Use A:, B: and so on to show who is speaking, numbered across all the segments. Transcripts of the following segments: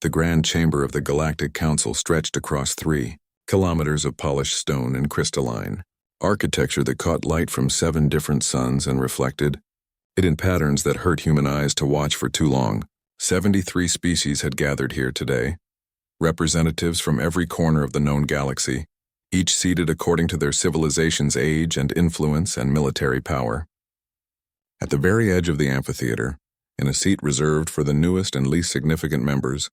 A: The grand chamber of the Galactic Council stretched across 3 kilometers of polished stone and crystalline architecture that caught light from 7 different suns and reflected it in patterns that hurt human eyes to watch for too long. 73 species had gathered here today, representatives from every corner of the known galaxy, each seated according to their civilization's age and influence and military power. At the very edge of the amphitheater, in a seat reserved for the newest and least significant members,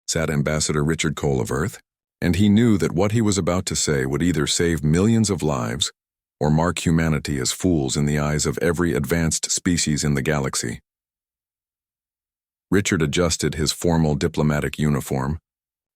A: sat Ambassador Richard Cole of Earth, and he knew that what he was about to say would either save millions of lives or mark humanity as fools in the eyes of every advanced species in the galaxy. Richard adjusted his formal diplomatic uniform,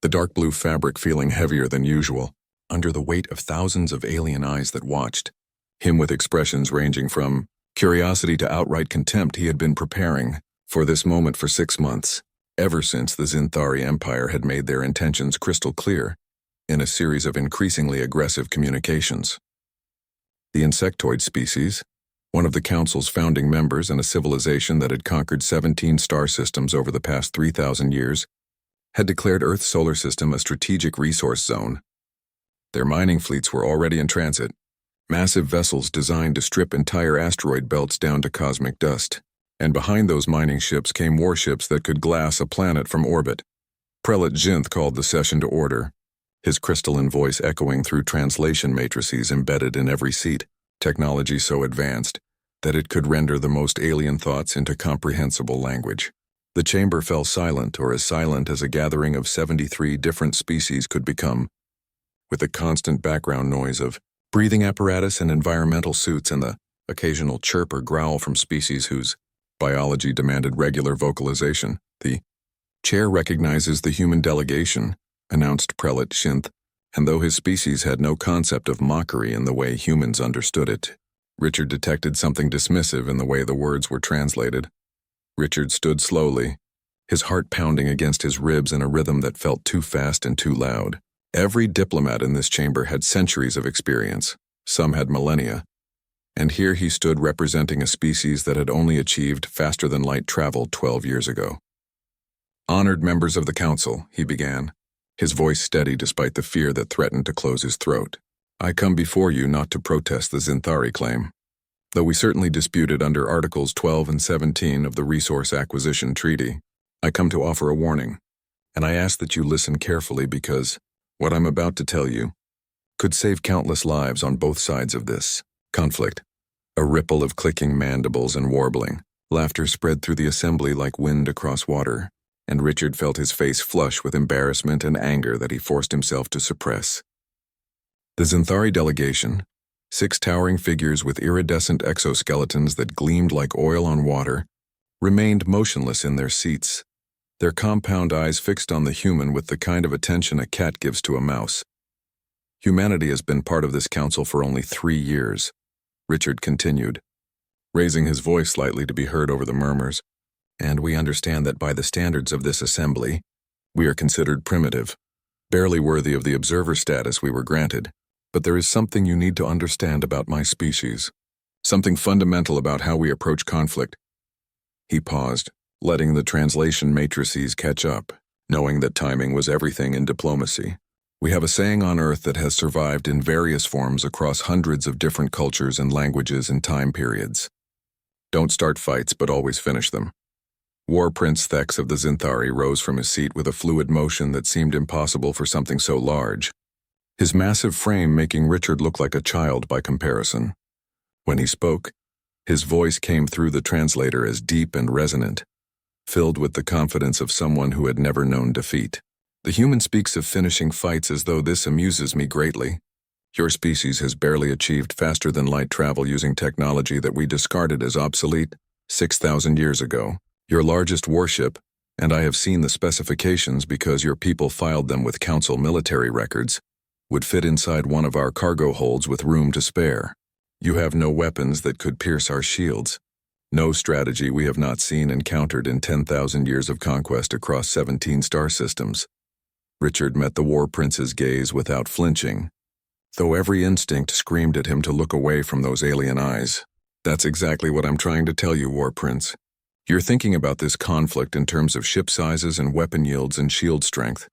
A: the dark blue fabric feeling heavier than usual, under the weight of thousands of alien eyes that watched him with expressions ranging from curiosity to outright contempt. He had been preparing for this moment for 6 months, ever since the Zinthari Empire had made their intentions crystal clear in a series of increasingly aggressive communications. The insectoid species, one of the Council's founding members and a civilization that had conquered 17 star systems over the past 3,000 years, had declared Earth's solar system a strategic resource zone. Their mining fleets were already in transit, massive vessels designed to strip entire asteroid belts down to cosmic dust. And behind those mining ships came warships that could glass a planet from orbit. Prelate Zinth called the session to order, his crystalline voice echoing through translation matrices embedded in every seat, technology so advanced that it could render the most alien thoughts into comprehensible language. The chamber fell silent, or as silent as a gathering of 73 different species could become, with the constant background noise of breathing apparatus and environmental suits and the occasional chirp or growl from species whose biology demanded regular vocalization. The chair recognizes the human delegation, announced Prelate Zinth, and though his species had no concept of mockery in the way humans understood it, Richard detected something dismissive in the way the words were translated. Richard stood slowly, his heart pounding against his ribs in a rhythm that felt too fast and too loud. Every diplomat in this chamber had centuries of experience, some had millennia, and here he stood representing a species that had only achieved faster-than-light travel 12 years ago. "Honored members of the Council," he began, his voice steady despite the fear that threatened to close his throat. "I come before you not to protest the Zinthari claim, though we certainly dispute it under Articles 12 and 17 of the Resource Acquisition Treaty. I come to offer a warning, and I ask that you listen carefully because what I'm about to tell you could save countless lives on both sides of this conflict." A ripple of clicking mandibles and warbling laughter spread through the assembly like wind across water, and Richard felt his face flush with embarrassment and anger that he forced himself to suppress. The Zinthari delegation, 6 towering figures with iridescent exoskeletons that gleamed like oil on water, remained motionless in their seats, their compound eyes fixed on the human with the kind of attention a cat gives to a mouse. "Humanity has been part of this council for only 3 years. Richard continued, raising his voice slightly to be heard over the murmurs, "and we understand that by the standards of this assembly, we are considered primitive, barely worthy of the observer status we were granted. But there is something you need to understand about my species, something fundamental about how we approach conflict." He paused, letting the translation matrices catch up, knowing that timing was everything in diplomacy. "We have a saying on Earth that has survived in various forms across hundreds of different cultures and languages and time periods. Don't start fights, but always finish them." War Prince Thex of the Zinthari rose from his seat with a fluid motion that seemed impossible for something so large, his massive frame making Richard look like a child by comparison. When he spoke, his voice came through the translator as deep and resonant, filled with the confidence of someone who had never known defeat. "The human speaks of finishing fights as though this amuses me greatly. Your species has barely achieved faster-than-light travel using technology that we discarded as obsolete 6,000 years ago. Your largest warship, and I have seen the specifications because your people filed them with Council military records, would fit inside one of our cargo holds with room to spare. You have no weapons that could pierce our shields, no strategy we have not seen encountered in 10,000 years of conquest across 17 star systems." Richard met the War Prince's gaze without flinching, though every instinct screamed at him to look away from those alien eyes. "That's exactly what I'm trying to tell you, War Prince. You're thinking about this conflict in terms of ship sizes and weapon yields and shield strength,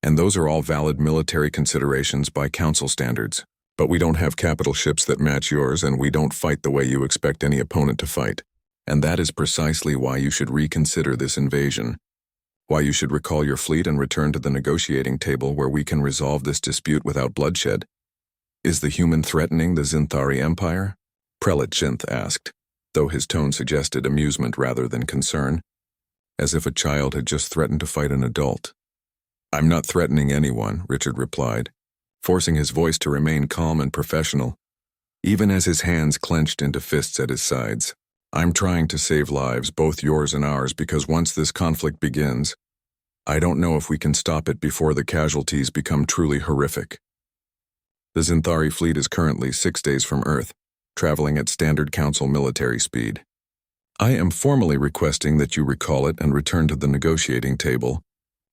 A: and those are all valid military considerations by Council standards. But we don't have capital ships that match yours, and we don't fight the way you expect any opponent to fight. And that is precisely why you should reconsider this invasion. Why you should recall your fleet and return to the negotiating table where we can resolve this dispute without bloodshed. Is the human threatening the Zinthari Empire? Prelate Jinth asked, though his tone suggested amusement rather than concern, as if a child had just threatened to fight an adult. I'm not threatening anyone, Richard replied, forcing his voice to remain calm and professional, even as his hands clenched into fists at his sides. I'm trying to save lives, both yours and ours, because once this conflict begins, I don't know if we can stop it before the casualties become truly horrific. The Zinthari fleet is currently 6 days from Earth, traveling at standard Council military speed. I am formally requesting that you recall it and return to the negotiating table,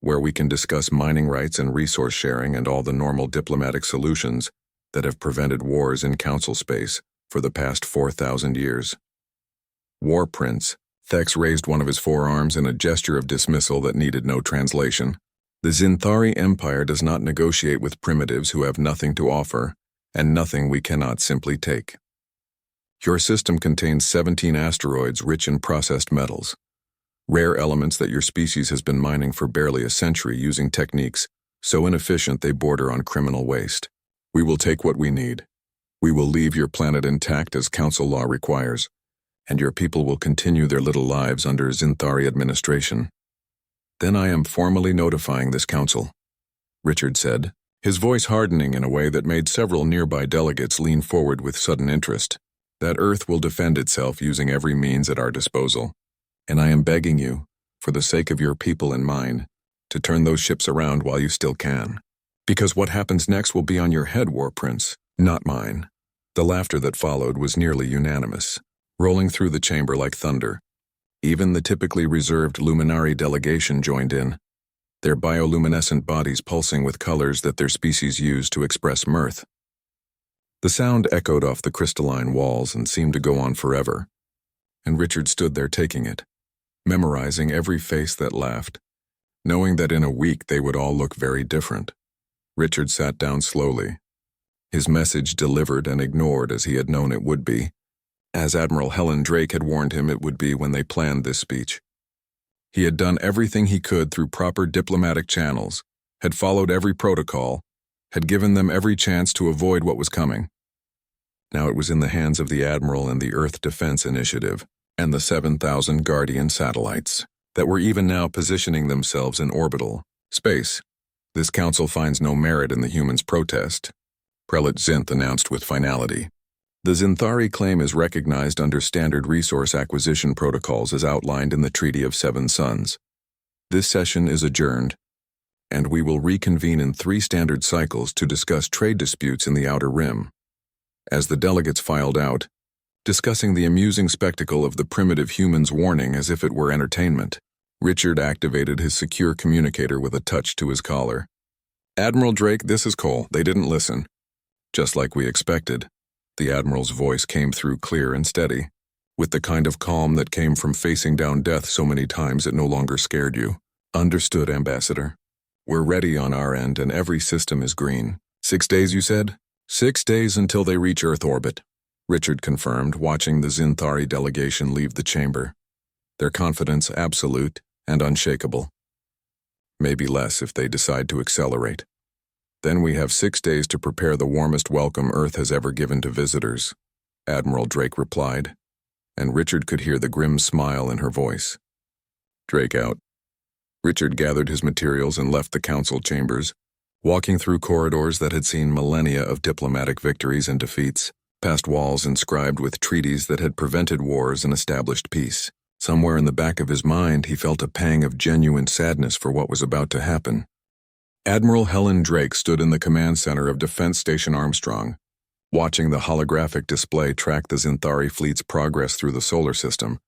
A: where we can discuss mining rights and resource sharing and all the normal diplomatic solutions that have prevented wars in Council space for the past 4,000 years. War Prince, Thex raised one of his forearms in a gesture of dismissal that needed no translation. The Zinthari Empire does not negotiate with primitives who have nothing to offer, and nothing we cannot simply take. Your system contains 17 asteroids rich in processed metals, rare elements that your species has been mining for barely a century using techniques so inefficient they border on criminal waste. We will take what we need. We will leave your planet intact as Council law requires, and your people will continue their little lives under Zinthari administration. Then I am formally notifying this Council, Richard said, his voice hardening in a way that made several nearby delegates lean forward with sudden interest, that Earth will defend itself using every means at our disposal. And I am begging you, for the sake of your people and mine, to turn those ships around while you still can. Because what happens next will be on your head, War Prince, not mine. The laughter that followed was nearly unanimous, rolling through the chamber like thunder. Even the typically reserved Luminari delegation joined in, their bioluminescent bodies pulsing with colors that their species use to express mirth. The sound echoed off the crystalline walls and seemed to go on forever, and Richard stood there taking it, memorizing every face that laughed, knowing that in a week they would all look very different. Richard sat down slowly, his message delivered and ignored as he had known it would be, as Admiral Helen Drake had warned him it would be when they planned this speech. He had done everything he could through proper diplomatic channels, had followed every protocol, had given them every chance to avoid what was coming. Now it was in the hands of the Admiral and the Earth Defense Initiative, and the 7,000 Guardian satellites, that were even now positioning themselves in orbital space. This Council finds no merit in the humans' protest, Prelate Zinth announced with finality. The Zinthari claim is recognized under standard resource acquisition protocols as outlined in the Treaty of Seven Suns. This session is adjourned, and we will reconvene in 3 standard cycles to discuss trade disputes in the Outer Rim. As the delegates filed out, discussing the amusing spectacle of the primitive humans warning as if it were entertainment, Richard activated his secure communicator with a touch to his collar. Admiral Drake, this is Cole. They didn't listen. Just like we expected. The Admiral's voice came through clear and steady, with the kind of calm that came from facing down death so many times it no longer scared you. Understood, Ambassador. We're ready on our end and every system is green. 6 days, you said? 6 days until they reach Earth orbit, Richard confirmed, watching the Zinthari delegation leave the chamber. Their confidence absolute and unshakable. Maybe less if they decide to accelerate. Then we have 6 days to prepare the warmest welcome Earth has ever given to visitors, Admiral Drake replied, and Richard could hear the grim smile in her voice. Drake out. Richard gathered his materials and left the Council chambers, walking through corridors that had seen millennia of diplomatic victories and defeats, past walls inscribed with treaties that had prevented wars and established peace. Somewhere in the back of his mind, he felt a pang of genuine sadness for what was about to happen. Admiral Helen Drake stood in the command center of Defense Station Armstrong, watching the holographic display track the Zinthari fleet's progress through the solar system,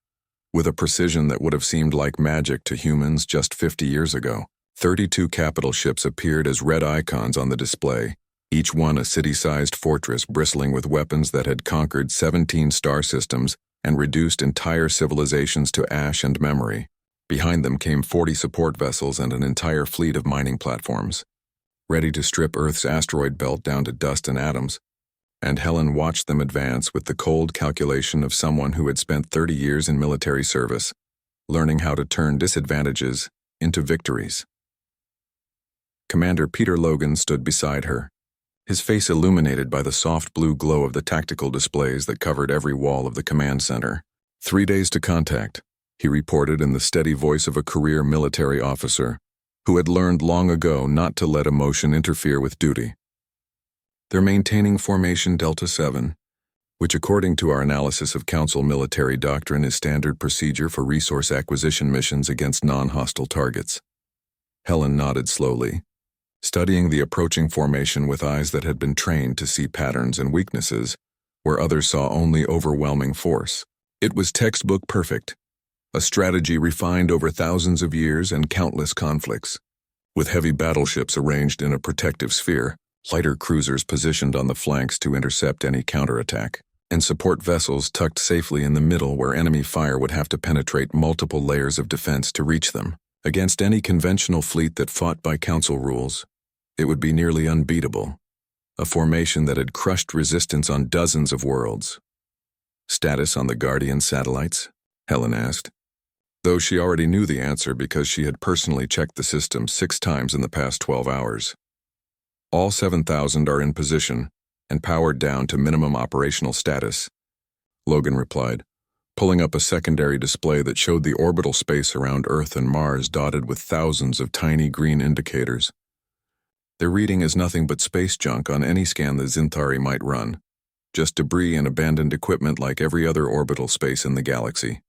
A: with a precision that would have seemed like magic to humans just 50 years ago. 32 capital ships appeared as red icons on the display, each one a city-sized fortress bristling with weapons that had conquered 17 star systems and reduced entire civilizations to ash and memory. Behind them came 40 support vessels and an entire fleet of mining platforms, ready to strip Earth's asteroid belt down to dust and atoms. And Helen watched them advance with the cold calculation of someone who had spent 30 years in military service, learning how to turn disadvantages into victories. Commander Peter Logan stood beside her, his face illuminated by the soft blue glow of the tactical displays that covered every wall of the command center. 3 days to contact, he reported in the steady voice of a career military officer who had learned long ago not to let emotion interfere with duty. They're maintaining Formation Delta 7, which according to our analysis of Council military doctrine is standard procedure for resource acquisition missions against non-hostile targets. Helen nodded slowly, studying the approaching formation with eyes that had been trained to see patterns and weaknesses where others saw only overwhelming force. It was textbook perfect, a strategy refined over thousands of years and countless conflicts. With heavy battleships arranged in a protective sphere, lighter cruisers positioned on the flanks to intercept any counterattack, and support vessels tucked safely in the middle where enemy fire would have to penetrate multiple layers of defense to reach them. Against any conventional fleet that fought by Council rules, it would be nearly unbeatable, a formation that had crushed resistance on dozens of worlds. Status on the Guardian satellites? Helen asked, though she already knew the answer because she had personally checked the system 6 times in the past 12 hours. All 7,000 are in position and powered down to minimum operational status, Logan replied, pulling up a secondary display that showed the orbital space around Earth and Mars dotted with thousands of tiny green indicators. Their reading is nothing but space junk on any scan the Zinthari might run, just debris and abandoned equipment like every other orbital space in the galaxy.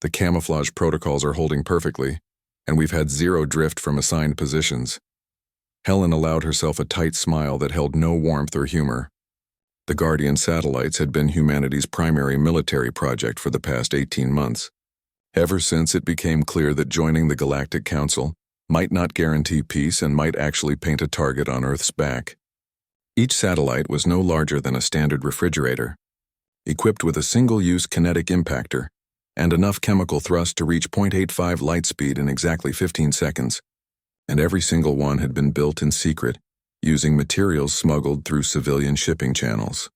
A: The camouflage protocols are holding perfectly, and we've had 0 drift from assigned positions. Helen allowed herself a tight smile that held no warmth or humor. The Guardian satellites had been humanity's primary military project for the past 18 months, ever since it became clear that joining the Galactic Council might not guarantee peace and might actually paint a target on Earth's back. Each satellite was no larger than a standard refrigerator, equipped with a single-use kinetic impactor and enough chemical thrust to reach 0.85 light speed in exactly 15 seconds, and every single one had been built in secret, using materials smuggled through civilian shipping channels.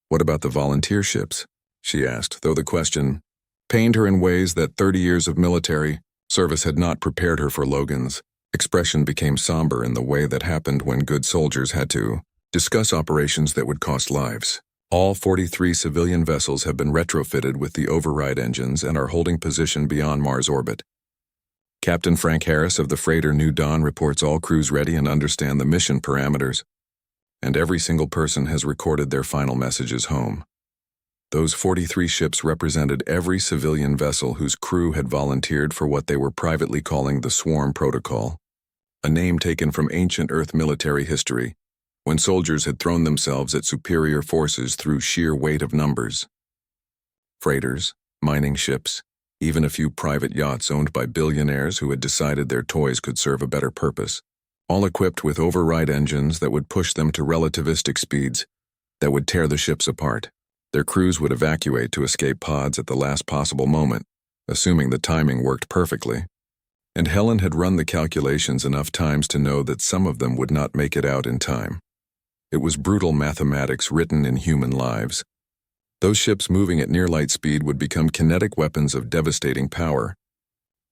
A: What about the volunteer ships? She asked, though the question pained her in ways that 30 years of military service had not prepared her for. Logan's expression became somber in the way that happened when good soldiers had to discuss operations that would cost lives. All 43 civilian vessels have been retrofitted with the override engines and are holding position beyond Mars orbit. Captain Frank Harris of the freighter New Dawn reports all crews ready and understand the mission parameters, and every single person has recorded their final messages home. Those 43 ships represented every civilian vessel whose crew had volunteered for what they were privately calling the Swarm Protocol, a name taken from ancient Earth military history, when soldiers had thrown themselves at superior forces through sheer weight of numbers. Freighters, mining ships, even a few private yachts owned by billionaires who had decided their toys could serve a better purpose, all equipped with override engines that would push them to relativistic speeds that would tear the ships apart. Their crews would evacuate to escape pods at the last possible moment, assuming the timing worked perfectly. And Helen had run the calculations enough times to know that some of them would not make it out in time. It was brutal mathematics written in human lives. Those ships moving at near light speed would become kinetic weapons of devastating power,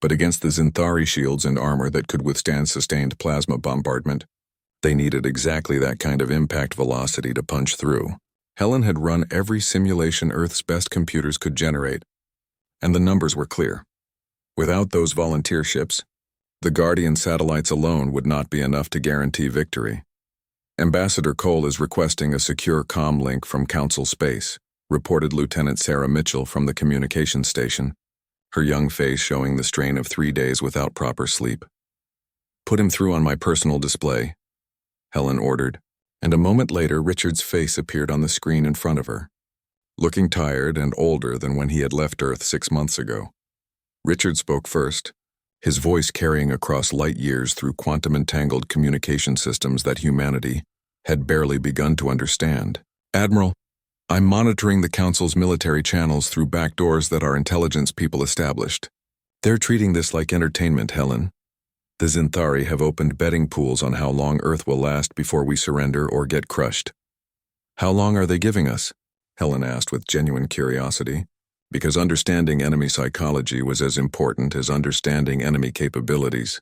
A: but against the Zinthari shields and armor that could withstand sustained plasma bombardment, they needed exactly that kind of impact velocity to punch through. Helen had run every simulation Earth's best computers could generate, and the numbers were clear. Without those volunteer ships, the Guardian satellites alone would not be enough to guarantee victory. Ambassador Cole is requesting a secure comm link from Council Space, reported Lieutenant Sarah Mitchell from the communications station, her young face showing the strain of 3 days without proper sleep. Put him through on my personal display, Helen ordered, and a moment later Richard's face appeared on the screen in front of her, looking tired and older than when he had left Earth 6 months ago. Richard spoke first, his voice carrying across light years through quantum-entangled communication systems that humanity had barely begun to understand. Admiral, I'm monitoring the Council's military channels through back doors that our intelligence people established. They're treating this like entertainment, Helen. The Zinthari have opened betting pools on how long Earth will last before we surrender or get crushed. How long are they giving us? Helen asked with genuine curiosity, because understanding enemy psychology was as important as understanding enemy capabilities.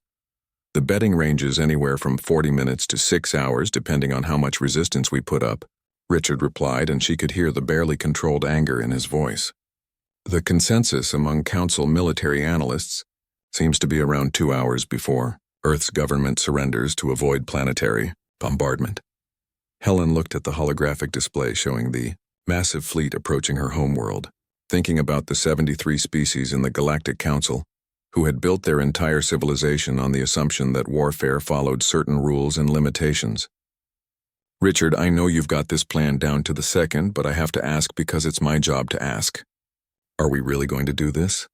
A: The betting ranges anywhere from 40 minutes to 6 hours depending on how much resistance we put up, Richard replied, and she could hear the barely controlled anger in his voice. The consensus among Council military analysts seems to be around 2 hours before Earth's government surrenders to avoid planetary bombardment. Helen looked at the holographic display showing the massive fleet approaching her homeworld, thinking about the 73 species in the Galactic Council who had built their entire civilization on the assumption that warfare followed certain rules and limitations. Richard, I know you've got this plan down to the second, but I have to ask because it's my job to ask. Are we really going to do this?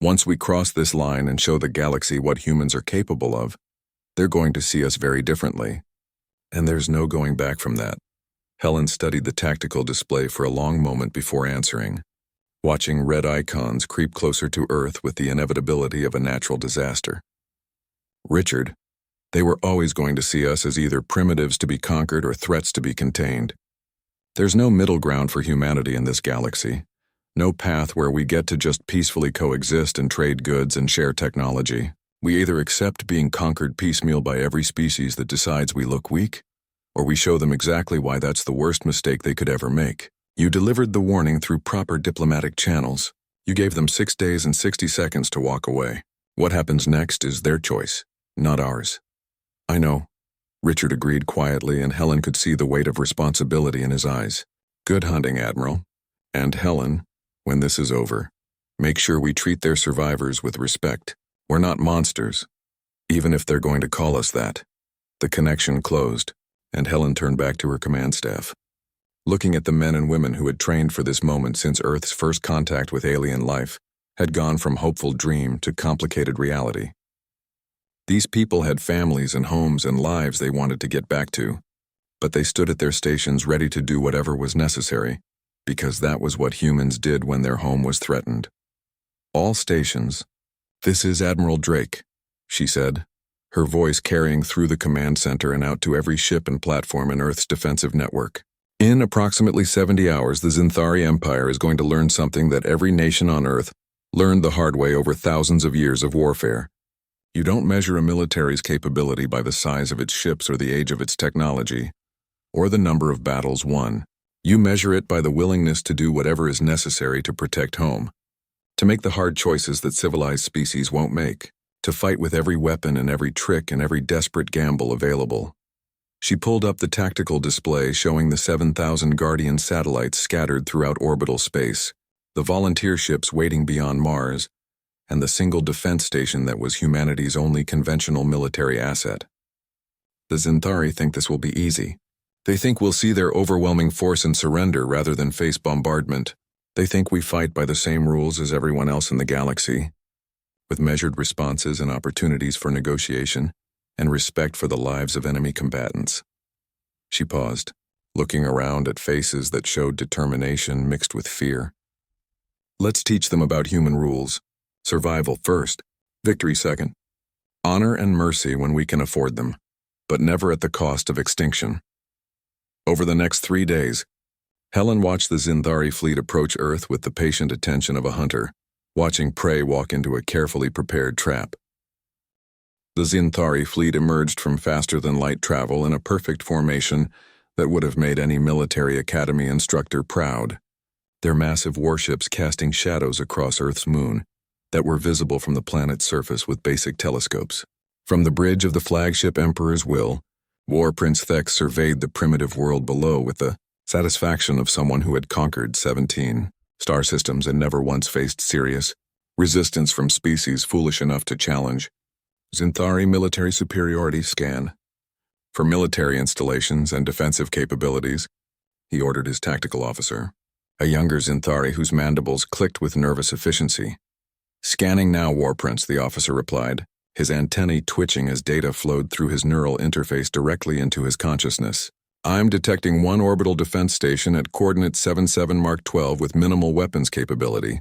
A: Once we cross this line and show the galaxy what humans are capable of, they're going to see us very differently. And there's no going back from that. Helen studied the tactical display for a long moment before answering, watching red icons creep closer to Earth with the inevitability of a natural disaster. Richard, they were always going to see us as either primitives to be conquered or threats to be contained. There's no middle ground for humanity in this galaxy. No path where we get to just peacefully coexist and trade goods and share technology. We either accept being conquered piecemeal by every species that decides we look weak, or we show them exactly why that's the worst mistake they could ever make. You delivered the warning through proper diplomatic channels. You gave them 6 days and 60 seconds to walk away. What happens next is their choice, not ours. I know, Richard agreed quietly, and Helen could see the weight of responsibility in his eyes. Good hunting, Admiral. And Helen, when this is over, make sure we treat their survivors with respect. We're not monsters, even if they're going to call us that. The connection closed, and Helen turned back to her command staff. Looking at the men and women who had trained for this moment since Earth's first contact with alien life had gone from hopeful dream to complicated reality. These people had families and homes and lives they wanted to get back to, but they stood at their stations ready to do whatever was necessary, because that was what humans did when their home was threatened. All stations. This is Admiral Drake, she said, her voice carrying through the command center and out to every ship and platform in Earth's defensive network. In approximately 70 hours, the Zinthari Empire is going to learn something that every nation on Earth learned the hard way over thousands of years of warfare. You don't measure a military's capability by the size of its ships or the age of its technology, or the number of battles won. You measure it by the willingness to do whatever is necessary to protect home, to make the hard choices that civilized species won't make, to fight with every weapon and every trick and every desperate gamble available. She pulled up the tactical display showing the 7,000 Guardian satellites scattered throughout orbital space, the volunteer ships waiting beyond Mars, and the single defense station that was humanity's only conventional military asset. The Zinthari think this will be easy. They think we'll see their overwhelming force and surrender rather than face bombardment. They think we fight by the same rules as everyone else in the galaxy, with measured responses and opportunities for negotiation, and respect for the lives of enemy combatants. She paused, looking around at faces that showed determination mixed with fear. Let's teach them about human rules. Survival first, victory second. Honor and mercy when we can afford them, but never at the cost of extinction. Over the next 3 days, Helen watched the Zinthari fleet approach Earth with the patient attention of a hunter, watching prey walk into a carefully prepared trap. The Zinthari fleet emerged from faster-than-light travel in a perfect formation that would have made any military academy instructor proud, their massive warships casting shadows across Earth's moon that were visible from the planet's surface with basic telescopes. From the bridge of the flagship Emperor's Will, War Prince Thex surveyed the primitive world below with the satisfaction of someone who had conquered 17 star systems and never once faced serious resistance from species foolish enough to challenge. Zinthari military superiority scan. For military installations and defensive capabilities, he ordered his tactical officer, a younger Zinthari whose mandibles clicked with nervous efficiency. Scanning now, War Prince, the officer replied, his antennae twitching as data flowed through his neural interface directly into his consciousness. I'm detecting one orbital defense station at coordinate 77 Mark 12 with minimal weapons capability,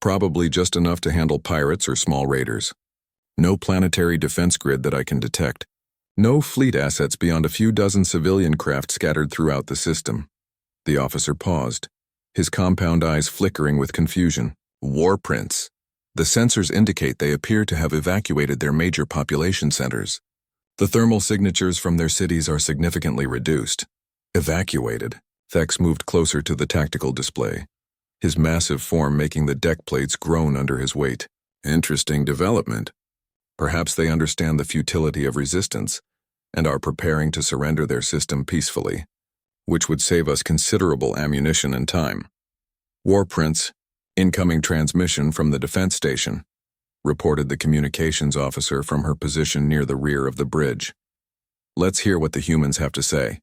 A: probably just enough to handle pirates or small raiders. No planetary defense grid that I can detect. No fleet assets beyond a few dozen civilian craft scattered throughout the system. The officer paused, his compound eyes flickering with confusion. War prints. The sensors indicate they appear to have evacuated their major population centers. The thermal signatures from their cities are significantly reduced. Evacuated. Thex moved closer to the tactical display, his massive form making the deck plates groan under his weight. Interesting development. Perhaps they understand the futility of resistance and are preparing to surrender their system peacefully, which would save us considerable ammunition and time. War prints. Incoming transmission from the defense station, reported the communications officer from her position near the rear of the bridge. Let's hear what the humans have to say,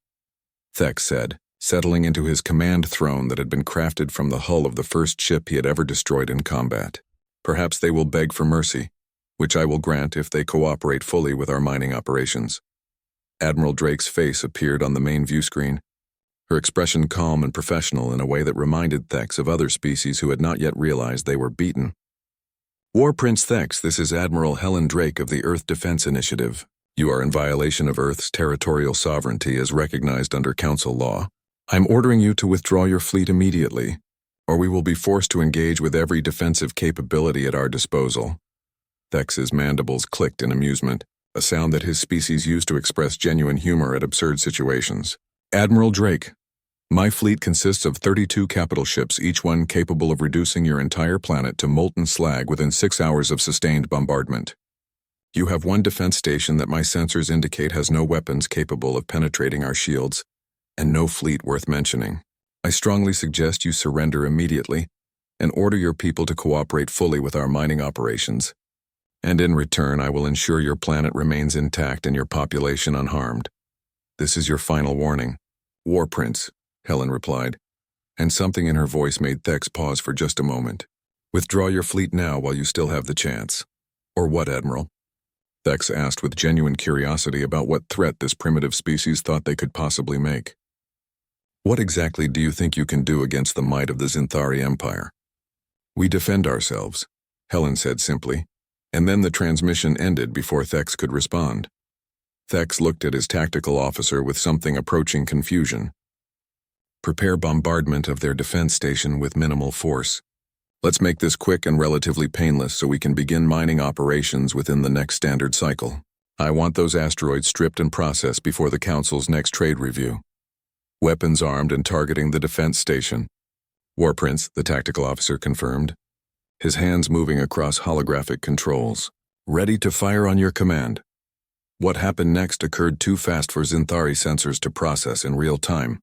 A: Thex said, settling into his command throne that had been crafted from the hull of the first ship he had ever destroyed in combat. Perhaps they will beg for mercy, which I will grant if they cooperate fully with our mining operations. Admiral Drake's face appeared on the main view screen, her expression calm and professional in a way that reminded Thex of other species who had not yet realized they were beaten. War Prince Thex, this is Admiral Helen Drake of the Earth Defense Initiative. You are in violation of Earth's territorial sovereignty as recognized under Council law. I'm ordering you to withdraw your fleet immediately, or we will be forced to engage with every defensive capability at our disposal. Thex's mandibles clicked in amusement, a sound that his species used to express genuine humor at absurd situations. Admiral Drake, my fleet consists of 32 capital ships, each one capable of reducing your entire planet to molten slag within 6 hours of sustained bombardment. You have one defense station that my sensors indicate has no weapons capable of penetrating our shields, and no fleet worth mentioning. I strongly suggest you surrender immediately and order your people to cooperate fully with our mining operations. And in return, I will ensure your planet remains intact and your population unharmed. This is your final warning. War Prince, Helen replied, and something in her voice made Thex pause for just a moment. Withdraw your fleet now while you still have the chance. Or what, Admiral? Thex asked with genuine curiosity about what threat this primitive species thought they could possibly make. What exactly do you think you can do against the might of the Zinthari Empire? We defend ourselves, Helen said simply, and then the transmission ended before Thex could respond. Thex looked at his tactical officer with something approaching confusion. Prepare bombardment of their defense station with minimal force. Let's make this quick and relatively painless so we can begin mining operations within the next standard cycle. I want those asteroids stripped and processed before the Council's next trade review. Weapons armed and targeting the defense station. War Prince, the tactical officer confirmed, his hands moving across holographic controls. Ready to fire on your command. What happened next occurred too fast for Zinthari sensors to process in real time,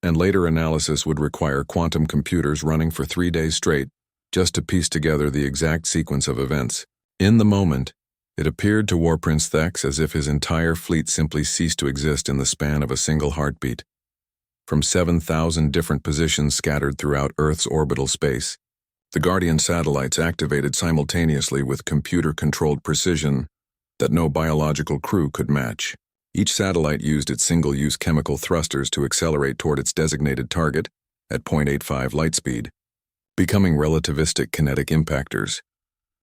A: and later analysis would require quantum computers running for 3 days straight just to piece together the exact sequence of events. In the moment, it appeared to War Prince Thex as if his entire fleet simply ceased to exist in the span of a single heartbeat. From 7,000 different positions scattered throughout Earth's orbital space, the Guardian satellites activated simultaneously with computer-controlled precision that no biological crew could match. Each satellite used its single-use chemical thrusters to accelerate toward its designated target at 0.85 light speed, becoming relativistic kinetic impactors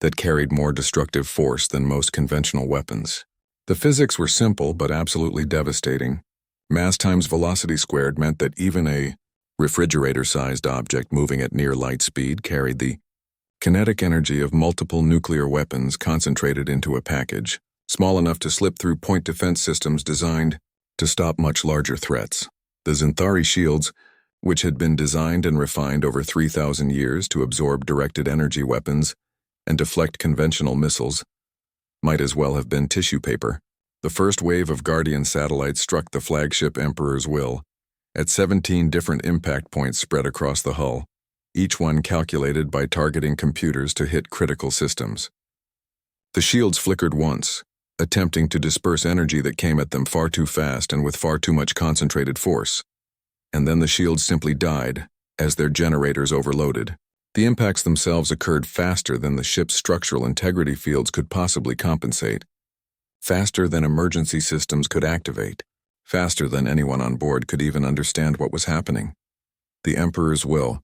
A: that carried more destructive force than most conventional weapons. The physics were simple but absolutely devastating. Mass times velocity squared meant that even a refrigerator-sized object moving at near light speed carried the kinetic energy of multiple nuclear weapons concentrated into a package, small enough to slip through point defense systems designed to stop much larger threats. The Zinthari shields, which had been designed and refined over 3,000 years to absorb directed energy weapons and deflect conventional missiles, might as well have been tissue paper. The first wave of Guardian satellites struck the flagship Emperor's Will at 17 different impact points spread across the hull, each one calculated by targeting computers to hit critical systems. The shields flickered once, attempting to disperse energy that came at them far too fast and with far too much concentrated force. And then the shields simply died as their generators overloaded. The impacts themselves occurred faster than the ship's structural integrity fields could possibly compensate, faster than emergency systems could activate. faster than anyone on board could even understand what was happening. The Emperor's Will,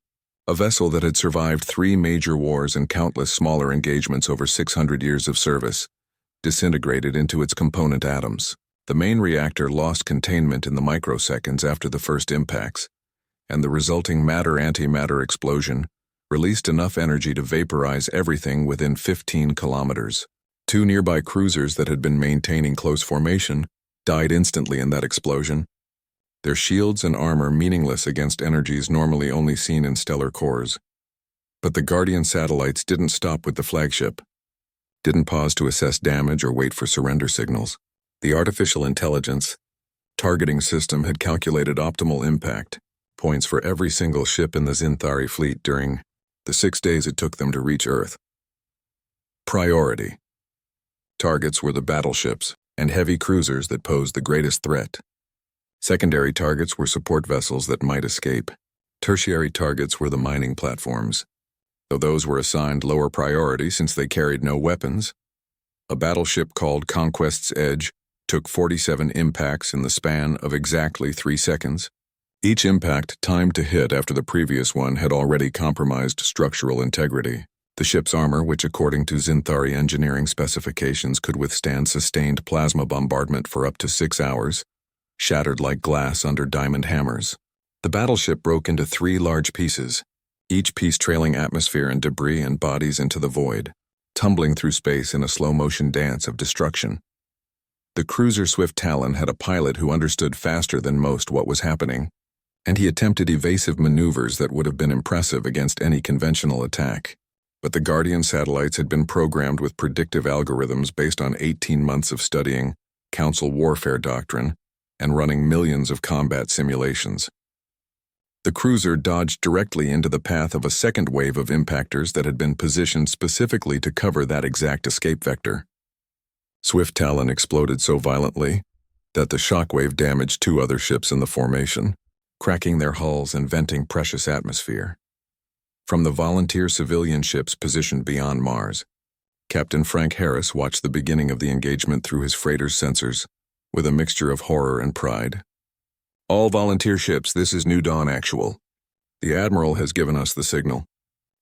A: a vessel that had survived 3 major wars and countless smaller engagements over 600 years of service, disintegrated into its component atoms. The main reactor lost containment in the microseconds after the first impacts, and the resulting matter-antimatter explosion released enough energy to vaporize everything within 15 kilometers. 2 nearby cruisers that had been maintaining close formation died instantly in that explosion, their shields and armor meaningless against energies normally only seen in stellar cores. But the Guardian satellites didn't stop with the flagship, didn't pause to assess damage or wait for surrender signals. The artificial intelligence targeting system had calculated optimal impact points for every single ship in the Zinthari fleet during the 6 days it took them to reach Earth. Priority. Targets were the battleships and heavy cruisers that posed the greatest threat. Secondary targets were support vessels that might escape. Tertiary targets were the mining platforms, though those were assigned lower priority since they carried no weapons. A battleship called Conquest's Edge took 47 impacts in the span of exactly 3 seconds. Each impact timed to hit after the previous one had already compromised structural integrity. The ship's armor, which according to Zinthari engineering specifications could withstand sustained plasma bombardment for up to 6 hours, shattered like glass under diamond hammers. The battleship broke into 3 large pieces, each piece trailing atmosphere and debris and bodies into the void, tumbling through space in a slow-motion dance of destruction. The cruiser Swift Talon had a pilot who understood faster than most what was happening, and he attempted evasive maneuvers that would have been impressive against any conventional attack. But the Guardian satellites had been programmed with predictive algorithms based on 18 months of studying Council warfare doctrine and running millions of combat simulations. The cruiser dodged directly into the path of a second wave of impactors that had been positioned specifically to cover that exact escape vector. Swift Talon exploded so violently that the shockwave damaged 2 other ships in the formation, cracking their hulls and venting precious atmosphere. From the volunteer civilian ships positioned beyond Mars, Captain Frank Harris watched the beginning of the engagement through his freighter's sensors, with a mixture of horror and pride. "All volunteer ships, this is New Dawn Actual. The Admiral has given us the signal.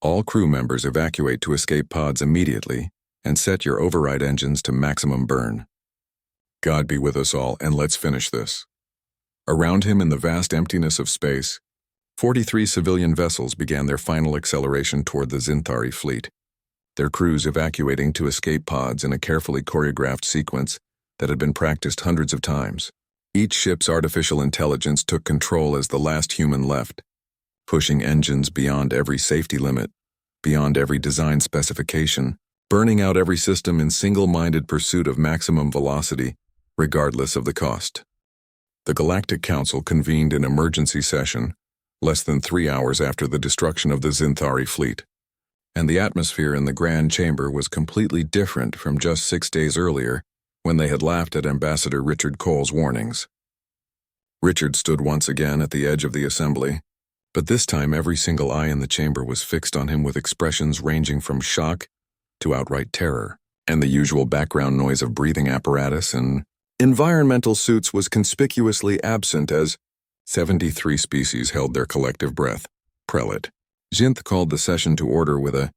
A: All crew members evacuate to escape pods immediately and set your override engines to maximum burn. God be with us all, and let's finish this." Around him in the vast emptiness of space, 43 civilian vessels began their final acceleration toward the Zinthari fleet, their crews evacuating to escape pods in a carefully choreographed sequence that had been practiced hundreds of times. Each ship's artificial intelligence took control as the last human left, pushing engines beyond every safety limit, beyond every design specification, burning out every system in single-minded pursuit of maximum velocity, regardless of the cost. The Galactic Council convened an emergency session less than 3 hours after the destruction of the Zinthari fleet, and the atmosphere in the Grand Chamber was completely different from just 6 days earlier when they had laughed at Ambassador Richard Cole's warnings. Richard stood once again at the edge of the assembly, but this time every single eye in the chamber was fixed on him with expressions ranging from shock to outright terror, and the usual background noise of breathing apparatus and environmental suits was conspicuously absent as 73 species held their collective breath. Prelate Zinth called the session to order with a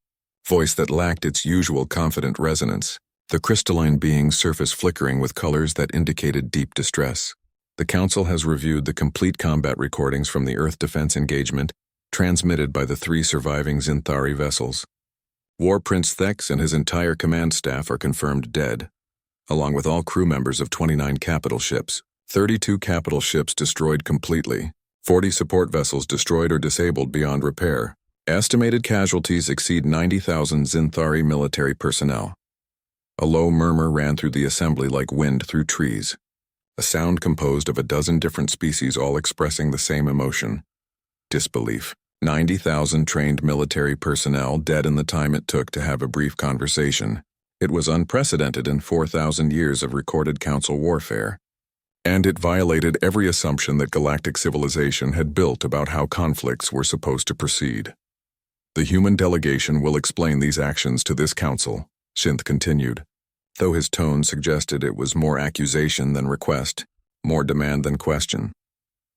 A: voice that lacked its usual confident resonance, the crystalline being's surface flickering with colors that indicated deep distress. The Council has reviewed the complete combat recordings from the Earth defense engagement transmitted by the 3 surviving Zinthari vessels. War Prince Thex and his entire command staff are confirmed dead, along with all crew members of 29 capital ships, 32 capital ships destroyed completely, 40 support vessels destroyed or disabled beyond repair. Estimated casualties exceed 90,000 Zinthari military personnel. A low murmur ran through the assembly like wind through trees, a sound composed of a dozen different species all expressing the same emotion: disbelief. 90,000 trained military personnel dead in the time it took to have a brief conversation. It was unprecedented in 4,000 years of recorded council warfare, and it violated every assumption that galactic civilization had built about how conflicts were supposed to proceed. The human delegation will explain these actions to this council, Zinth continued, though his tone suggested it was more accusation than request. More demand than question.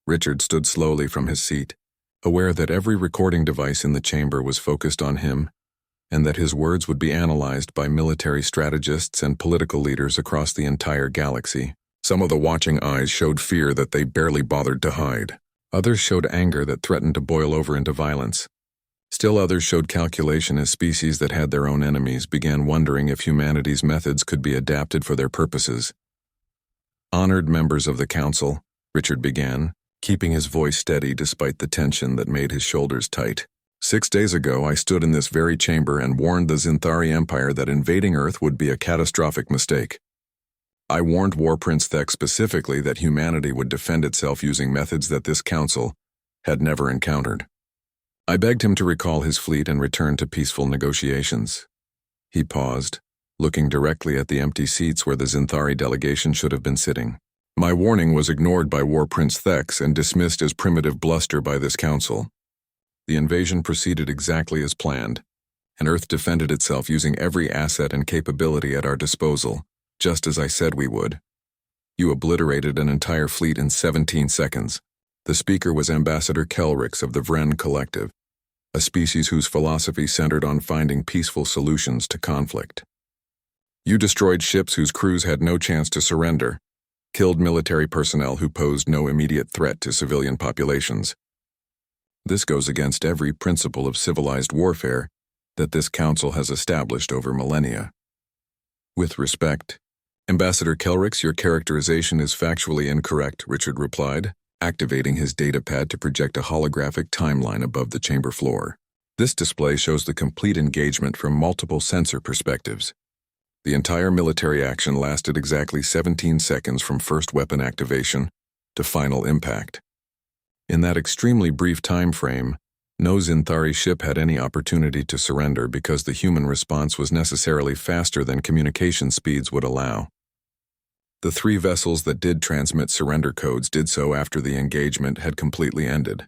A: Richard stood slowly from his seat, aware that every recording device in the chamber was focused on him, and that his words would be analyzed by military strategists and political leaders across the entire galaxy. Some of the watching eyes showed fear that they barely bothered to hide. Others showed anger that threatened to boil over into violence. Still others showed calculation as species that had their own enemies began wondering if humanity's methods could be adapted for their purposes. Honored members of the Council, Richard began, keeping his voice steady despite the tension that made his shoulders tight. 6 days ago, I stood in this very chamber and warned the Zinthari Empire that invading Earth would be a catastrophic mistake. I warned War Prince Thek specifically that humanity would defend itself using methods that this council had never encountered. I begged him to recall his fleet and return to peaceful negotiations. He paused, looking directly at the empty seats where the Zinthari delegation should have been sitting. My warning was ignored by War Prince Thek and dismissed as primitive bluster by this council. The invasion proceeded exactly as planned, and Earth defended itself using every asset and capability at our disposal, just as I said we would. You obliterated an entire fleet in 17 seconds. The speaker was Ambassador Kelrix of the Vren Collective, a species whose philosophy centered on finding peaceful solutions to conflict. You destroyed ships whose crews had no chance to surrender, killed military personnel who posed no immediate threat to civilian populations. This goes against every principle of civilized warfare that this council has established over millennia. With respect, Ambassador Kelrix, your characterization is factually incorrect, Richard replied, activating his datapad to project a holographic timeline above the chamber floor. This display shows the complete engagement from multiple sensor perspectives. The entire military action lasted exactly 17 seconds from first weapon activation to final impact. In that extremely brief time frame, no Zinthari ship had any opportunity to surrender because the human response was necessarily faster than communication speeds would allow. The 3 vessels that did transmit surrender codes did so after the engagement had completely ended.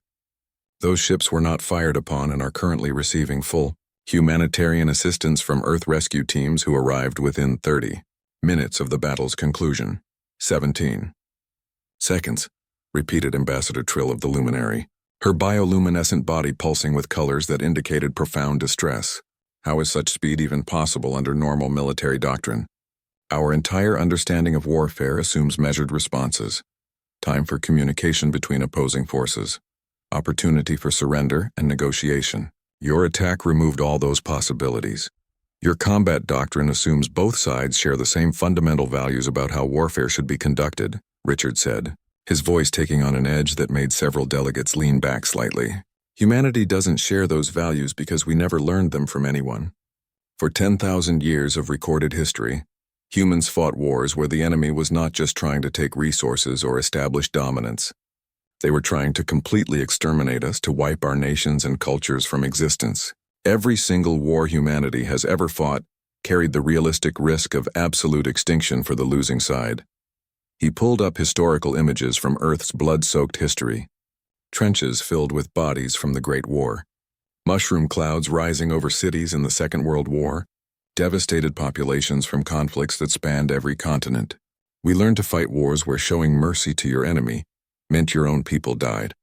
A: Those ships were not fired upon and are currently receiving full humanitarian assistance from Earth rescue teams who arrived within 30 minutes of the battle's conclusion. 17 seconds, repeated Ambassador Trill of the Luminary, her bioluminescent body pulsing with colors that indicated profound distress. How is such speed even possible under normal military doctrine? Our entire understanding of warfare assumes measured responses, time for communication between opposing forces, opportunity for surrender and negotiation. Your attack removed all those possibilities. Your combat doctrine assumes both sides share the same fundamental values about how warfare should be conducted, Richard said, his voice taking on an edge that made several delegates lean back slightly. Humanity doesn't share those values because we never learned them from anyone. For 10,000 years of recorded history, humans fought wars where the enemy was not just trying to take resources or establish dominance. They were trying to completely exterminate us, to wipe our nations and cultures from existence. Every single war humanity has ever fought carried the realistic risk of absolute extinction for the losing side. He pulled up historical images from Earth's blood-soaked history. Trenches filled with bodies from the Great War. Mushroom clouds rising over cities in the Second World War. Devastated populations from conflicts that spanned every continent. We learned to fight wars where showing mercy to your enemy meant your own people died,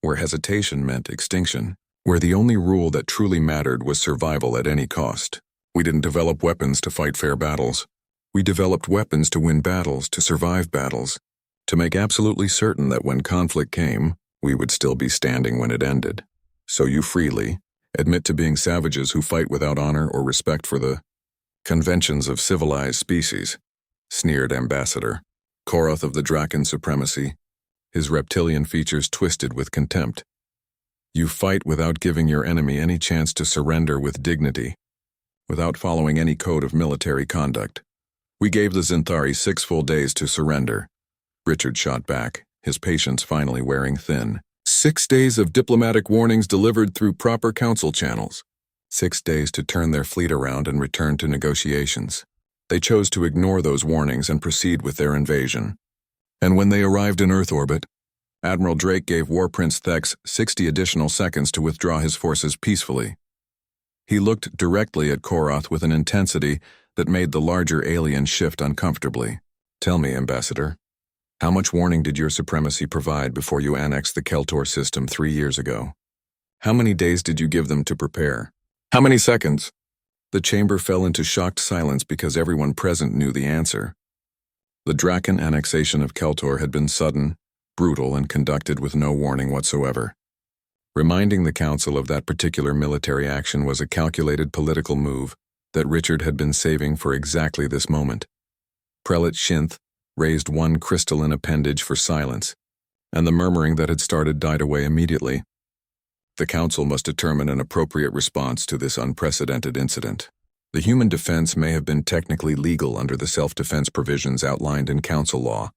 A: where hesitation meant extinction, where the only rule that truly mattered was survival at any cost. We didn't develop weapons to fight fair battles. We developed weapons to win battles, to survive battles, to make absolutely certain that when conflict came, we would still be standing when it ended. So you freely admit to being savages who fight without honor or respect for the conventions of civilized species, sneered Ambassador. Koroth of the Draken Supremacy, his reptilian features twisted with contempt. You fight without giving your enemy any chance to surrender with dignity, without following any code of military conduct. We gave the Zinthari 6 full days to surrender. Richard shot back, his patience finally wearing thin. 6 days of diplomatic warnings delivered through proper council channels. 6 days to turn their fleet around and return to negotiations. They chose to ignore those warnings and proceed with their invasion. And when they arrived in Earth orbit, Admiral Drake gave War Prince Thek 60 additional seconds to withdraw his forces peacefully. He looked directly at Koroth with an intensity that made the larger alien shift uncomfortably. Tell me, Ambassador, How much warning did your supremacy provide before you annexed the Keltor system 3 years ago? How many days did you give them to prepare? How many seconds? The chamber fell into shocked silence because everyone present knew the answer. The Draken annexation of Keltor had been sudden, brutal, and conducted with no warning whatsoever. Reminding the Council of that particular military action was a calculated political move that Richard had been saving for exactly this moment. Prelate Shinth raised one crystalline appendage for silence, and the murmuring that had started died away immediately. The Council must determine an appropriate response to this unprecedented incident. The human defense may have been technically legal under the self-defense provisions outlined in Council law,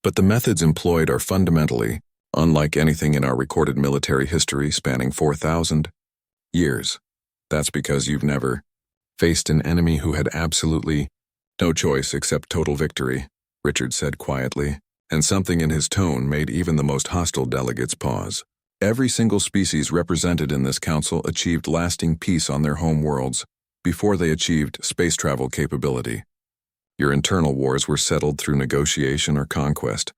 A: but the methods employed are fundamentally unlike anything in our recorded military history spanning 4,000 years. That's because you've never faced an enemy who had absolutely no choice except total victory, Richard said quietly, and something in his tone made even the most hostile delegates pause. Every single species represented in this council achieved lasting peace on their home worlds before they achieved space travel capability. Your internal wars were settled through negotiation or conquest.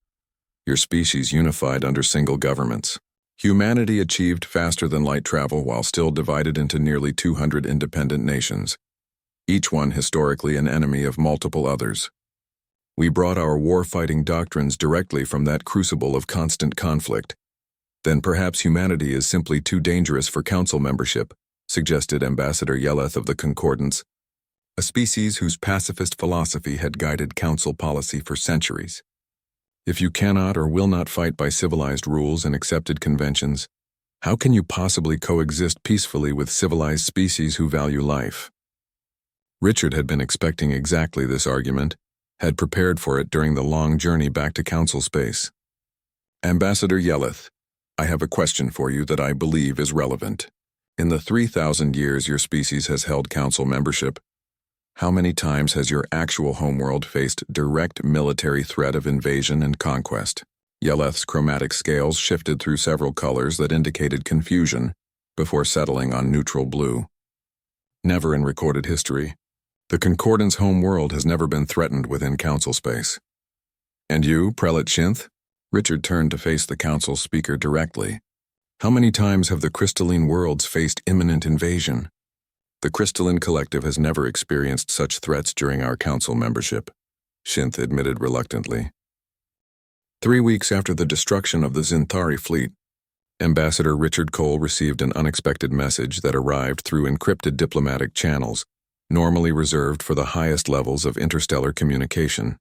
A: Your species unified under single governments. Humanity achieved faster-than-light travel while still divided into nearly 200 independent nations, each one historically an enemy of multiple others. We brought our war-fighting doctrines directly from that crucible of constant conflict. Then perhaps humanity is simply too dangerous for council membership, suggested Ambassador Yeleth of the Concordance, a species whose pacifist philosophy had guided council policy for centuries. If you cannot or will not fight by civilized rules and accepted conventions, how can you possibly coexist peacefully with civilized species who value life? Richard had been expecting exactly this argument, had prepared for it during the long journey back to council space. Ambassador Yeleth, I have a question for you that I believe is relevant. In the 3,000 years your species has held council membership, how many times has your actual homeworld faced direct military threat of invasion and conquest? Yeleth's chromatic scales shifted through several colors that indicated confusion before settling on neutral blue. Never in recorded history. The Concordance homeworld has never been threatened within council space. And you, Prelate Shinth? Richard turned to face the council speaker directly. How many times have the crystalline worlds faced imminent invasion? The Crystalline Collective has never experienced such threats during our council membership, Shinth admitted reluctantly. 3 weeks after the destruction of the Zinthari fleet, Ambassador Richard Cole received an unexpected message that arrived through encrypted diplomatic channels, normally reserved for the highest levels of interstellar communication.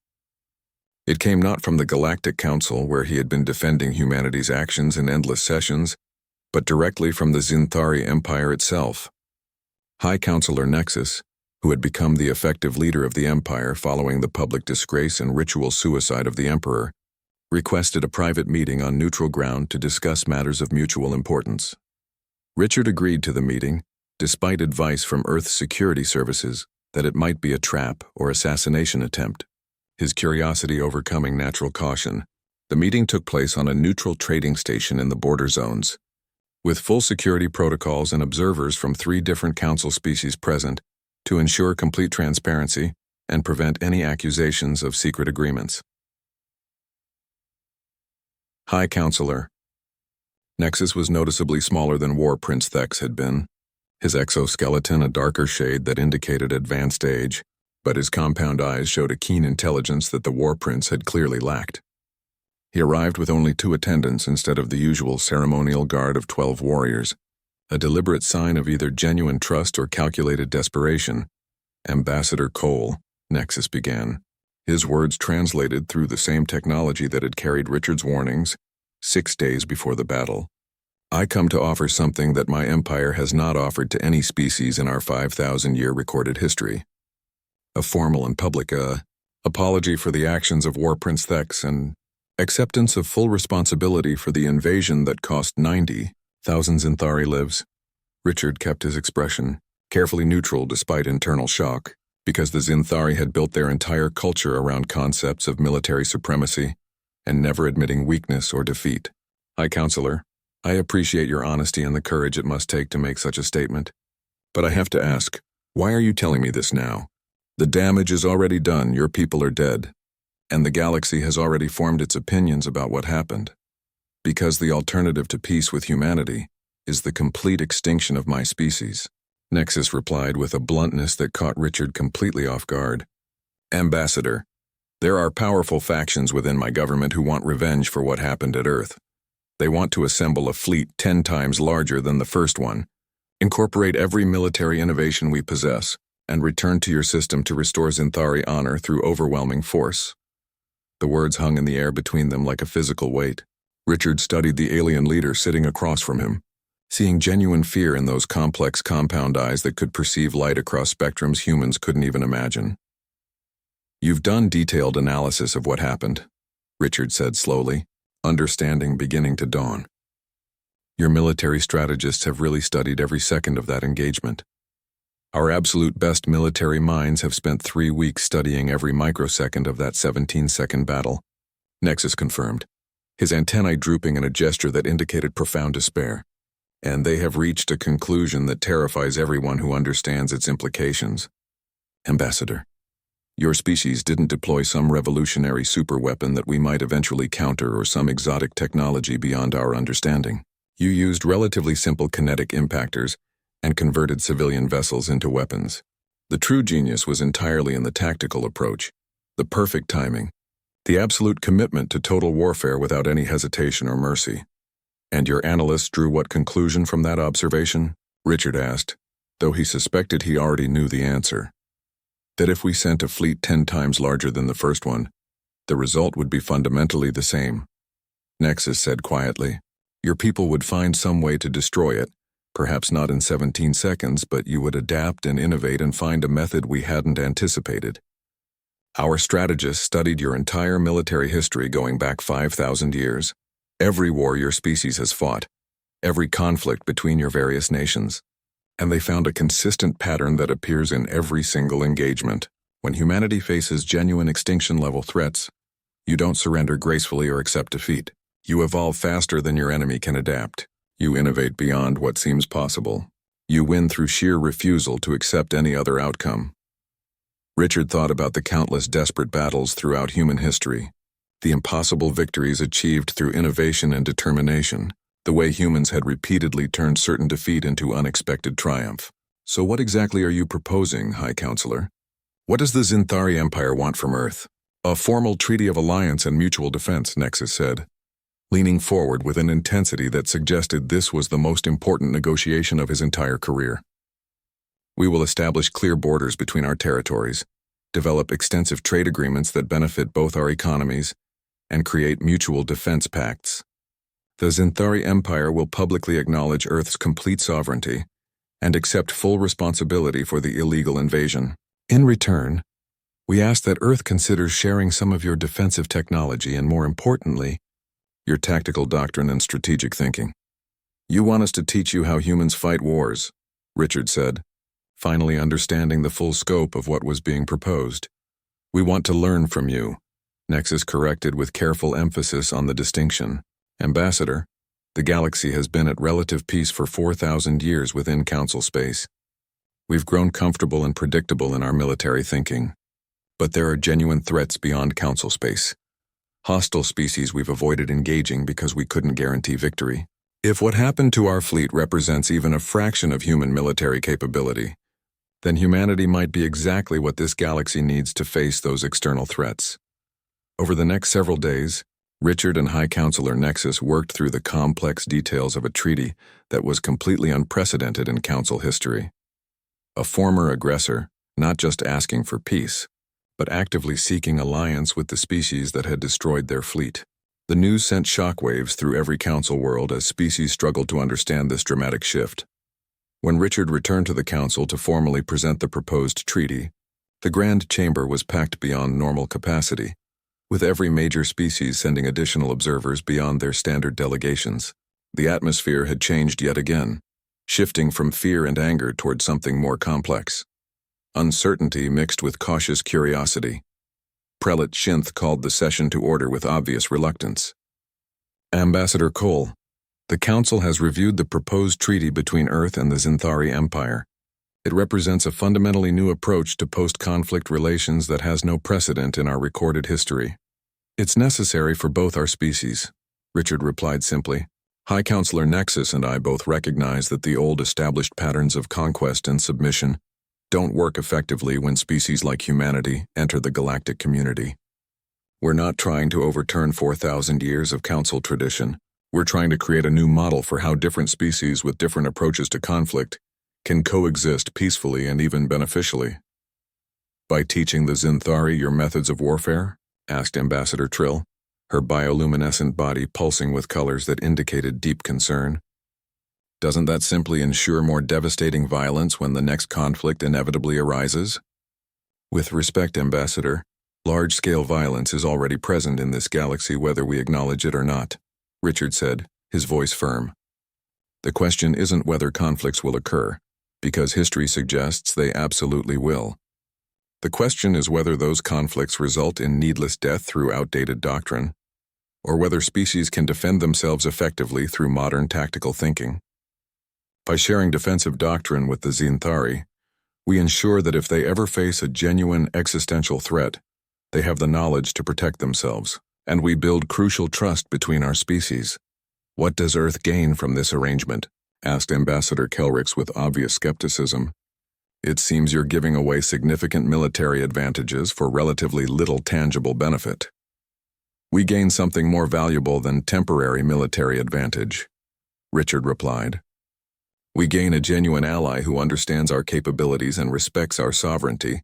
A: It came not from the Galactic Council, where he had been defending humanity's actions in endless sessions, but directly from the Zinthari Empire itself. High Counselor Nexus, who had become the effective leader of the Empire following the public disgrace and ritual suicide of the Emperor, requested a private meeting on neutral ground to discuss matters of mutual importance. Richard agreed to the meeting, despite advice from Earth's security services that it might be a trap or assassination attempt. His curiosity overcoming natural caution, the meeting took place on a neutral trading station in the border zones. With full security protocols and observers from 3 different council species present to ensure complete transparency and prevent any accusations of secret agreements. High Counselor. Nexus was noticeably smaller than War Prince Thex had been, his exoskeleton a darker shade that indicated advanced age, but his compound eyes showed a keen intelligence that the War Prince had clearly lacked. He arrived with only 2 attendants instead of the usual ceremonial guard of 12 warriors, a deliberate sign of either genuine trust or calculated desperation. Ambassador Cole, Nexus began, his words translated through the same technology that had carried Richard's warnings 6 days before the battle. I come to offer something that my empire has not offered to any species in our 5,000-year recorded history. A formal and public apology for the actions of War Prince Thex and acceptance of full responsibility for the invasion that cost 90,000 Zinthari lives. Richard kept his expression carefully neutral despite internal shock, because the Zinthari had built their entire culture around concepts of military supremacy and never admitting weakness or defeat. High Counselor, I appreciate your honesty and the courage it must take to make such a statement. But I have to ask, why are you telling me this now? The damage is already done, your people are dead. and the galaxy has already formed its opinions about what happened. Because the alternative to peace with humanity is the complete extinction of my species. Nexus replied with a bluntness that caught Richard completely off guard. Ambassador, there are powerful factions within my government who want revenge for what happened at Earth. They want to assemble a fleet 10 times larger than the first one, incorporate every military innovation we possess, and return to your system to restore Zinthari honor through overwhelming force. The words hung in the air between them like a physical weight. Richard studied the alien leader sitting across from him, seeing genuine fear in those complex compound eyes that could perceive light across spectrums humans couldn't even imagine. You've done detailed analysis of what happened, Richard said slowly, understanding beginning to dawn. Your military strategists have really studied every second of that engagement. Our absolute best military minds have spent 3 weeks studying every microsecond of that 17-second battle, Nexus confirmed, his antennae drooping in a gesture that indicated profound despair. And they have reached a conclusion that terrifies everyone who understands its implications. Ambassador, your species didn't deploy some revolutionary superweapon that we might eventually counter or some exotic technology beyond our understanding. You used relatively simple kinetic impactors and converted civilian vessels into weapons. The true genius was entirely in the tactical approach, the perfect timing, the absolute commitment to total warfare without any hesitation or mercy. And your analysts drew what conclusion from that observation? Richard asked, though he suspected he already knew the answer. That if we sent a fleet 10 times larger than the first one, the result would be fundamentally the same. Nexus said quietly, your people would find some way to destroy it, perhaps not in 17 seconds, but you would adapt and innovate and find a method we hadn't anticipated. Our strategists studied your entire military history going back 5,000 years. Every war your species has fought, every conflict between your various nations, and they found a consistent pattern that appears in every single engagement. When humanity faces genuine extinction-level threats, you don't surrender gracefully or accept defeat. You evolve faster than your enemy can adapt. You innovate beyond what seems possible. You win through sheer refusal to accept any other outcome. Richard thought about the countless desperate battles throughout human history, the impossible victories achieved through innovation and determination, the way humans had repeatedly turned certain defeat into unexpected triumph. So what exactly are you proposing, High Counselor? What does the Zinthari Empire want from Earth? A formal treaty of alliance and mutual defense, Nexus said, leaning forward with an intensity that suggested this was the most important negotiation of his entire career. We will establish clear borders between our territories, develop extensive trade agreements that benefit both our economies, and create mutual defense pacts. The Zinthari Empire will publicly acknowledge Earth's complete sovereignty and accept full responsibility for the illegal invasion. In return, we ask that Earth considers sharing some of your defensive technology and, more importantly, your tactical doctrine and strategic thinking. You want us to teach you how humans fight wars, Richard said, finally understanding the full scope of what was being proposed. We want to learn from you, Nexus corrected with careful emphasis on the distinction. Ambassador, the galaxy has been at relative peace for 4,000 years within Council space. We've grown comfortable and predictable in our military thinking. But there are genuine threats beyond Council space. Hostile species we've avoided engaging because we couldn't guarantee victory. If what happened to our fleet represents even a fraction of human military capability, then humanity might be exactly what this galaxy needs to face those external threats. Over the next several days, Richard and High Counselor Nexus worked through the complex details of a treaty that was completely unprecedented in Council history. A former aggressor, not just asking for peace, but actively seeking alliance with the species that had destroyed their fleet. The news sent shockwaves through every Council world as species struggled to understand this dramatic shift. When Richard returned to the Council to formally present the proposed treaty, the Grand Chamber was packed beyond normal capacity, with every major species sending additional observers beyond their standard delegations. The atmosphere had changed yet again, shifting from fear and anger toward something more complex. Uncertainty mixed with cautious curiosity. Prelate Shinth called the session to order with obvious reluctance. Ambassador Cole, the Council has reviewed the proposed treaty between Earth and the Zinthari Empire. It represents a fundamentally new approach to post-conflict relations that has no precedent in our recorded history. It's necessary for both our species, Richard replied simply. High Counselor Nexus and I both recognize that the old established patterns of conquest and submission don't work effectively when species like humanity enter the galactic community. We're not trying to overturn 4,000 years of council tradition. We're trying to create a new model for how different species with different approaches to conflict can coexist peacefully and even beneficially. By teaching the Zinthari your methods of warfare? Asked Ambassador Trill, her bioluminescent body pulsing with colors that indicated deep concern. Doesn't that simply ensure more devastating violence when the next conflict inevitably arises? With respect, Ambassador, large-scale violence is already present in this galaxy whether we acknowledge it or not, Richard said, his voice firm. The question isn't whether conflicts will occur, because history suggests they absolutely will. The question is whether those conflicts result in needless death through outdated doctrine, or whether species can defend themselves effectively through modern tactical thinking. By sharing defensive doctrine with the Zinthari, we ensure that if they ever face a genuine existential threat, they have the knowledge to protect themselves, and we build crucial trust between our species. What does Earth gain from this arrangement? Asked Ambassador Kelrix with obvious skepticism. It seems you're giving away significant military advantages for relatively little tangible benefit. We gain something more valuable than temporary military advantage, Richard replied. We gain a genuine ally who understands our capabilities and respects our sovereignty.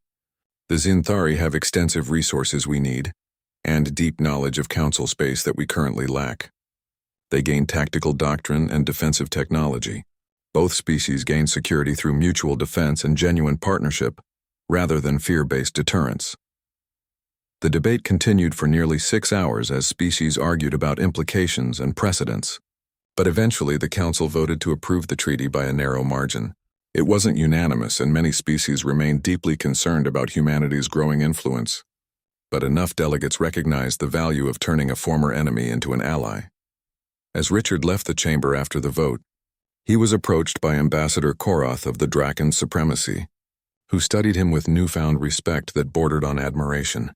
A: The Zinthari have extensive resources we need, and deep knowledge of council space that we currently lack. They gain tactical doctrine and defensive technology. Both species gain security through mutual defense and genuine partnership, rather than fear-based deterrence. The debate continued for nearly 6 hours as species argued about implications and precedents. But eventually the council voted to approve the treaty by a narrow margin. It wasn't unanimous, and many species remained deeply concerned about humanity's growing influence. But enough delegates recognized the value of turning a former enemy into an ally. As Richard left the chamber after the vote, he was approached by Ambassador Koroth of the Draken Supremacy, who studied him with newfound respect that bordered on admiration.